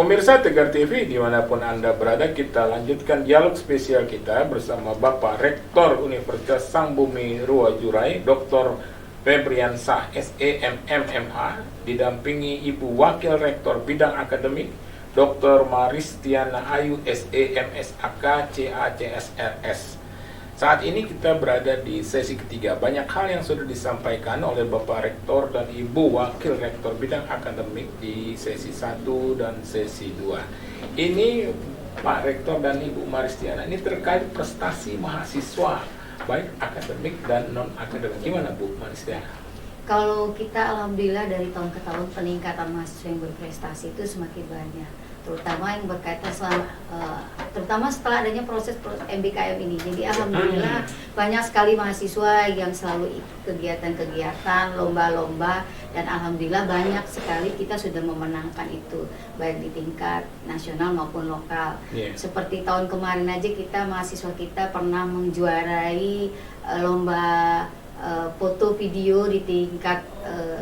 Pemirsa Tegar TV dimanapun Anda berada, kita lanjutkan dialog spesial kita bersama Bapak Rektor Universitas Sangbumi Ruwajurai, Dr. Febriansah SEMMMH, didampingi Ibu Wakil Rektor Bidang Akademik, Dr. Maristiana Ayu SEMSAK CACSRS. Saat ini kita berada di sesi ketiga. Banyak hal yang sudah disampaikan oleh Bapak Rektor dan Ibu Wakil Rektor Bidang Akademik di sesi 1 dan sesi 2. Ini Pak Rektor dan Ibu Maristiana, ini terkait prestasi mahasiswa, baik akademik dan non-akademik. Gimana Bu Maristiana? Kalau kita alhamdulillah dari tahun ke tahun peningkatan mahasiswa yang berprestasi itu semakin banyak, terutama yang berkaitan terutama setelah adanya proses MBKM ini. Jadi alhamdulillah banyak sekali mahasiswa yang selalu ikut kegiatan-kegiatan, lomba-lomba, dan alhamdulillah banyak sekali kita sudah memenangkan itu baik di tingkat nasional maupun lokal. Seperti tahun kemarin aja mahasiswa kita pernah menjuarai lomba foto video di tingkat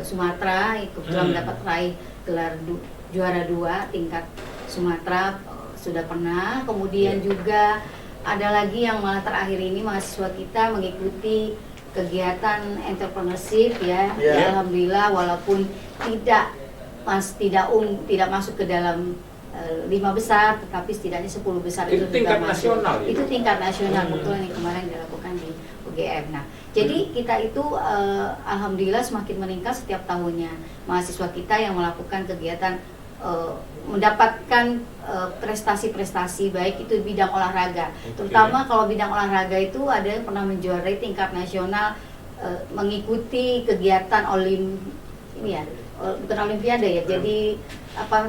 Sumatera, kebetulan mendapat raih gelar juara 2 tingkat Sumatera, sudah pernah. Kemudian juga ada lagi yang malah terakhir ini mahasiswa kita mengikuti kegiatan entrepreneurship ya. Alhamdulillah walaupun tidak masuk ke dalam 5 besar, tetapi setidaknya 10 besar itu tingkat nasional. Itu tingkat nasional, betul yang kemarin dilakukan di UGM. Nah, jadi kita itu alhamdulillah semakin meningkat setiap tahunnya. Mahasiswa kita yang melakukan kegiatan mendapatkan prestasi-prestasi baik itu bidang olahraga. Terutama kalau bidang olahraga itu ada yang pernah menjuarai tingkat nasional mengikuti kegiatan bukan olimpiade ya. Jadi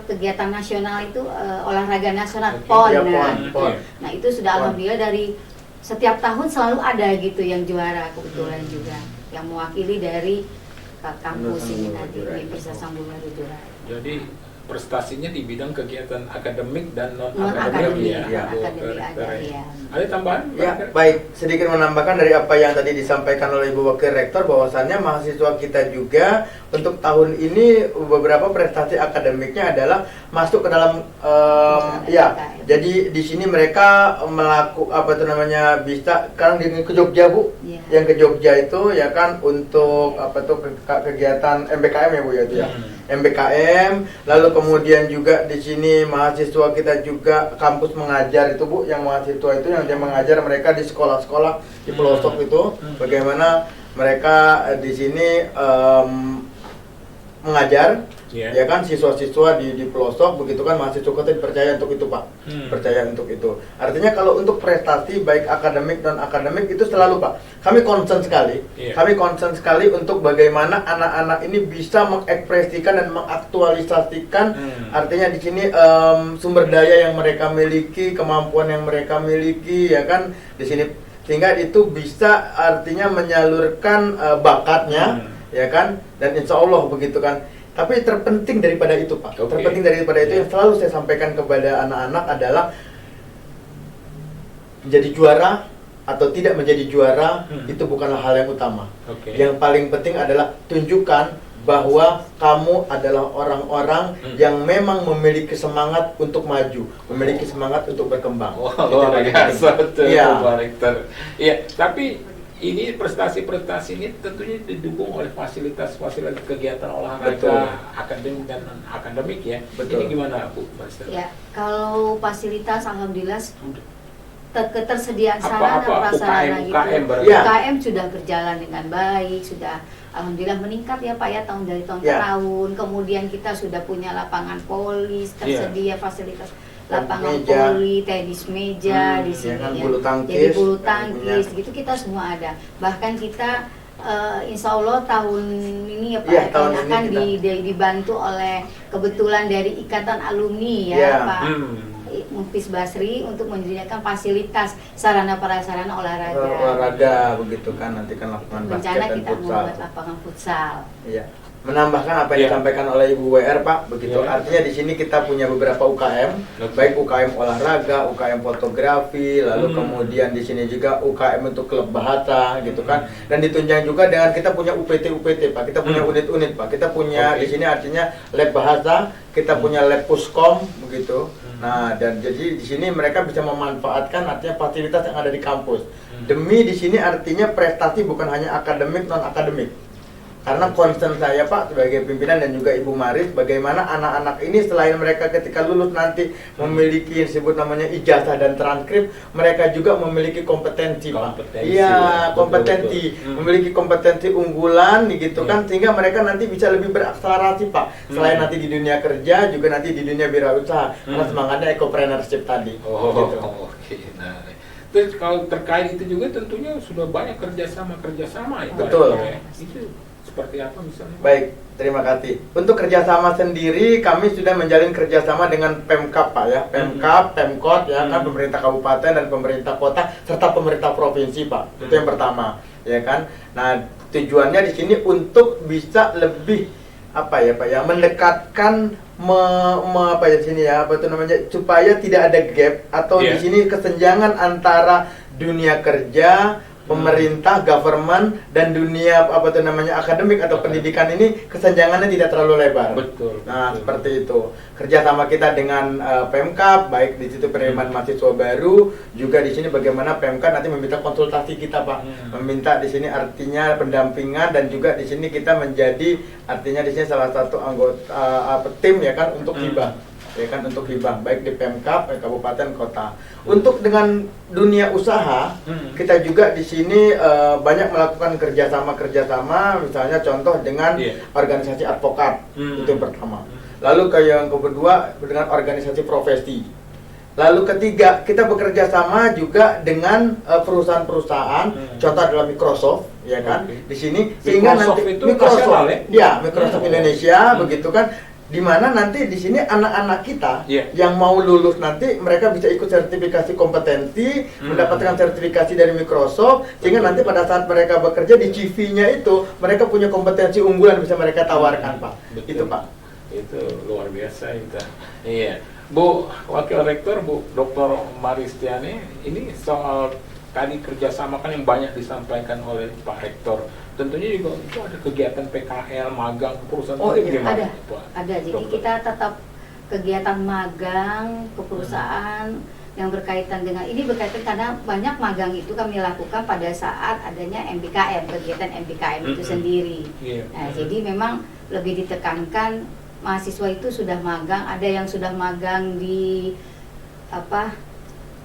kegiatan nasional itu olahraga nasional PON. Nah, itu sudah alhamdulillah dari setiap tahun selalu ada gitu yang juara, kebetulan juga yang mewakili dari kampus ini tadi Universitas Sangbumi Ruwajurai. Jadi prestasinya di bidang kegiatan akademik dan non-akademik ya. Ada tambahan? Ya, baik. Sedikit menambahkan dari apa yang tadi disampaikan oleh Ibu Wakil Rektor, bahwasannya mahasiswa kita juga untuk tahun ini beberapa prestasi akademiknya adalah masuk ke dalam jadi di sini mereka bisa kan ke Jogja Bu. Yang ke Jogja itu ya kan untuk kegiatan MBKM ya Bu ya itu ya. MBKM, lalu kemudian juga di sini mahasiswa kita juga kampus mengajar itu Bu, yang mahasiswa itu yang dia mengajar mereka di sekolah-sekolah di pelosok itu, bagaimana mereka di sini mengajar, ya kan siswa-siswa di pelosok, begitu kan mahasiswa kita dipercaya untuk itu Pak, percaya untuk itu. Artinya kalau untuk prestasi baik akademik dan akademik itu selalu Pak, kami concern sekali untuk bagaimana anak-anak ini bisa mengekspresikan dan mengaktualisasikan, artinya di sini sumber daya yang mereka miliki, kemampuan yang mereka miliki, ya kan di sini, sehingga itu bisa artinya menyalurkan bakatnya. Ya kan, dan insya Allah begitu kan. Tapi terpenting daripada itu Pak, terpenting daripada itu yang selalu saya sampaikan kepada anak-anak adalah menjadi juara atau tidak menjadi juara itu bukanlah hal yang utama. Yang paling penting adalah tunjukkan bahwa kamu adalah orang-orang yang memang memiliki semangat untuk maju, memiliki semangat untuk berkembang. Luar biasa betul Pak Rektor. Iya, tapi ini prestasi-prestasi ini tentunya didukung oleh fasilitas-fasilitas kegiatan olahraga akademik dan non-akademik ya. Ini gimana Bu Maristiana? Ya, kalau fasilitas alhamdulillah ketersediaan sarana prasarana UKM sudah berjalan dengan baik, sudah alhamdulillah meningkat ya Pak ya dari tahun ke tahun. Kemudian kita sudah punya lapangan polis, tersedia fasilitas lapangan voli, tenis meja di sini jadi bulu tangkis gitu kita semua ada. Bahkan kita insya Allah tahun ini ya Pak akan dibantu oleh kebetulan dari Ikatan Alumni ya Pak Mufis Basri untuk menyediakan fasilitas sarana prasarana olahraga begitu kan, nanti kan lapangan basket rencana dan kita futsal. membuat lapangan futsal. menambahkan apa yang Iya. disampaikan oleh Ibu WR Pak, begitu. Iya. Artinya di sini kita punya beberapa UKM, Oke. baik UKM olahraga, UKM fotografi, lalu Hmm. kemudian di sini juga UKM untuk klub bahasa, gitu kan. Dan ditunjang juga dengan kita punya UPT Pak, kita punya Hmm. unit-unit Pak, kita punya Oke. di sini artinya lab bahasa, kita punya lab puskom, begitu. Nah, dan jadi di sini mereka bisa memanfaatkan artinya fasilitas yang ada di kampus. Demi di sini artinya prestasi bukan hanya akademik, non akademik. Karena concern saya Pak sebagai pimpinan dan juga Ibu Maris, bagaimana anak-anak ini selain mereka ketika lulus nanti memiliki yang disebut namanya ijazah dan transkrip, mereka juga memiliki kompetensi Pak. Kompetensi, Iya, betul, kompetensi, betul. memiliki kompetensi unggulan gitu Iya. kan, sehingga mereka nanti bisa lebih berakselerasi Pak. Selain nanti di dunia kerja, juga nanti di dunia wirausaha. Karena semangatnya ecopreneurship tadi. Oh, Gitu. oke. Nah, terus kalau terkait itu juga tentunya sudah banyak kerjasama ya. Pak? Betul. Ya. Itu seperti apa misalnya? Baik, terima kasih. Untuk kerjasama sendiri, kami sudah menjalin kerjasama dengan Pemkab Pak ya, Pemkab, Pemkot ya kan, pemerintah kabupaten dan pemerintah kota serta pemerintah provinsi Pak. Itu yang pertama, ya kan. Nah, tujuannya di sini untuk bisa lebih apa ya Pak ya, mendekatkan apa ya sini ya, apa itu namanya, supaya tidak ada gap atau di Iya. sini kesenjangan antara dunia kerja, pemerintah, government dan dunia apa itu namanya akademik atau pendidikan ini kesenjangannya tidak terlalu lebar. Betul. Nah, betul. seperti itu. Kerjasama kita dengan Pemkab, baik di situ penerimaan mahasiswa baru, juga di sini bagaimana Pemkab nanti meminta konsultasi kita, Pak. Meminta di sini artinya pendampingan dan juga di sini kita menjadi artinya di sini salah satu anggota tim ya kan untuk hibah. Ya kan untuk hibah baik di Pemkab, kabupaten, kota. Untuk dengan dunia usaha, kita juga di sini banyak melakukan kerjasama, misalnya contoh dengan Iya. organisasi advokat, itu yang pertama. Lalu yang kedua dengan organisasi profesi. Lalu ketiga, kita bekerja sama juga dengan perusahaan-perusahaan, contoh adalah Microsoft, ya kan? Oke. Di sini sehingga Microsoft nanti itu nasional, ya? ya Microsoft Oh. Indonesia, begitu kan? Di mana nanti di sini anak-anak kita Iya. yang mau lulus nanti mereka bisa ikut sertifikasi kompetensi, mendapatkan sertifikasi dari Microsoft, sehingga nanti pada saat mereka bekerja di CV-nya itu mereka punya kompetensi unggulan bisa mereka tawarkan, Pak. Betul. Itu, Pak. Itu luar biasa itu. Iya. Bu Wakil Rektor, Bu Dr. Maristiani, ini soal tadi kerjasama kan yang banyak disampaikan oleh Pak Rektor. Tentunya juga itu ada kegiatan PKL, magang ke perusahaan. Oh, itu iya, gimana, Ada, Pak? ada. Jadi Dokter? kita tetap kegiatan magang ke perusahaan yang berkaitan dengan ini berkaitan karena banyak magang itu kami lakukan pada saat adanya MBKM, kegiatan MBKM itu sendiri. Iya. Nah, jadi memang lebih ditekankan mahasiswa itu sudah magang, ada yang sudah magang di apa?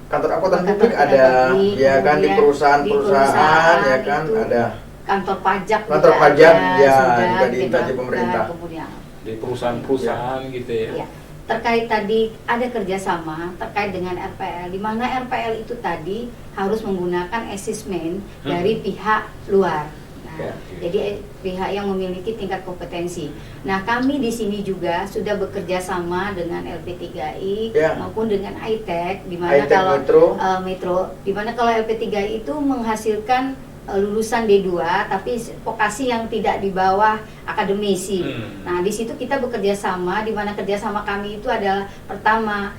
Kantor akuntan Kantor publik akuntan ada, publik, ya kan di kemudian perusahaan-perusahaan, ya kan itu ada. kantor pajak Kantor juga pajak, ada, ya, sudah juga di kita instansi lakukan. pemerintah. Kemudian Di perusahaan-perusahaan gitu ya. ya, terkait tadi ada kerjasama terkait dengan RPL, di mana RPL itu tadi harus menggunakan asesmen dari pihak luar. Nah, Ya. jadi pihak yang memiliki tingkat kompetensi. Nah, kami di sini juga sudah bekerja sama dengan LP3I Ya. maupun dengan ITEC, di mana ITEC kalau Metro. Metro, di mana kalau LP3I itu menghasilkan lulusan D2 tapi vokasi yang tidak di bawah akademisi. Nah, di situ kita bekerja sama, di mana kerjasama kami itu adalah pertama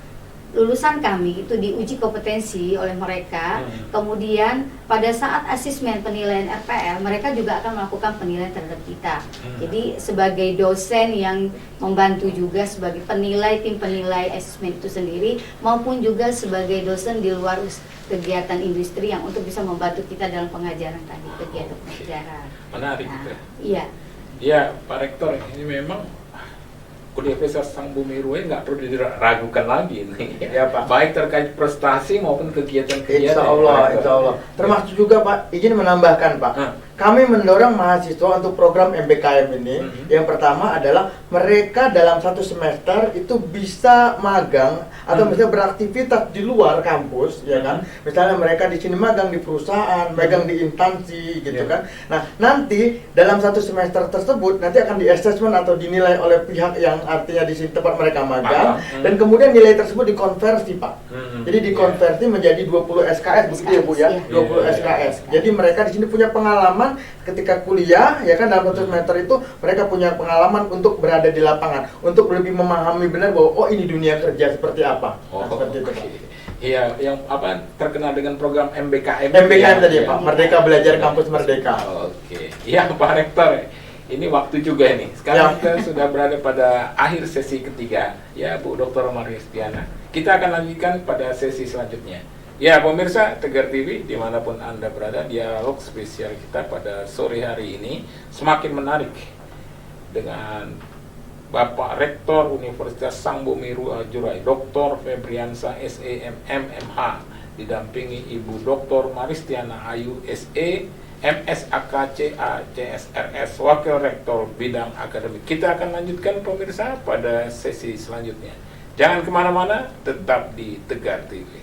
lulusan kami itu diuji kompetensi oleh mereka, kemudian pada saat asesmen penilaian RPL mereka juga akan melakukan penilaian terhadap kita. Jadi sebagai dosen yang membantu juga sebagai penilai, tim penilai asesmen itu sendiri, maupun juga sebagai dosen di luar kegiatan industri yang untuk bisa membantu kita dalam pengajaran tadi, kegiatan pengajaran. Menarik. Nah, Teh. iya. Ya, Pak Rektor, ini memang Universitas Sang Bumi Ruwai nggak perlu diragukan lagi nih. Ya, Pak. Baik terkait prestasi maupun kegiatan-kegiatan. Insya Allah, insya Allah. Termasuk juga Pak, izin menambahkan Pak. Kami mendorong mahasiswa untuk program MBKM ini. Yang pertama adalah mereka dalam satu semester itu bisa magang atau bisa beraktivitas di luar kampus, ya kan? Misalnya mereka di sini magang di perusahaan, magang di instansi, gitu kan? Nah, nanti dalam satu semester tersebut nanti akan di-assessment atau dinilai oleh pihak yang artinya di sini tempat mereka magang, dan kemudian nilai tersebut dikonversi Pak. Jadi dikonversi menjadi 20 SKS begitu ya Bu ya, Iya. 20 SKS. Jadi mereka di sini punya pengalaman pengalaman ketika kuliah, ya kan dalam satu semester itu mereka punya pengalaman untuk berada di lapangan, untuk lebih memahami benar bahwa oh ini dunia kerja seperti apa. Nah, seperti itu, Pak. Iya, yang apa terkenal dengan program MBKM. MBKM tadi ya. Pak, Merdeka Belajar Kampus Merdeka. Oke, iya Pak Rektor. Ini waktu juga ini. Sekarang kita sudah berada pada akhir sesi ketiga, ya Bu Dr. Maristiana. Kita akan lanjutkan pada sesi selanjutnya. Ya pemirsa Tegar TV, dimanapun Anda berada, dialog spesial kita pada sore hari ini semakin menarik dengan Bapak Rektor Universitas Sangbumi Ruwajurai, Dr. Febriansa SEMM MH, didampingi Ibu Dr. Maristiana Ayu SE, MSAKCA CSRS, Wakil Rektor Bidang Akademik. Kita akan lanjutkan pemirsa pada sesi selanjutnya. Jangan kemana-mana, tetap di Tegar TV.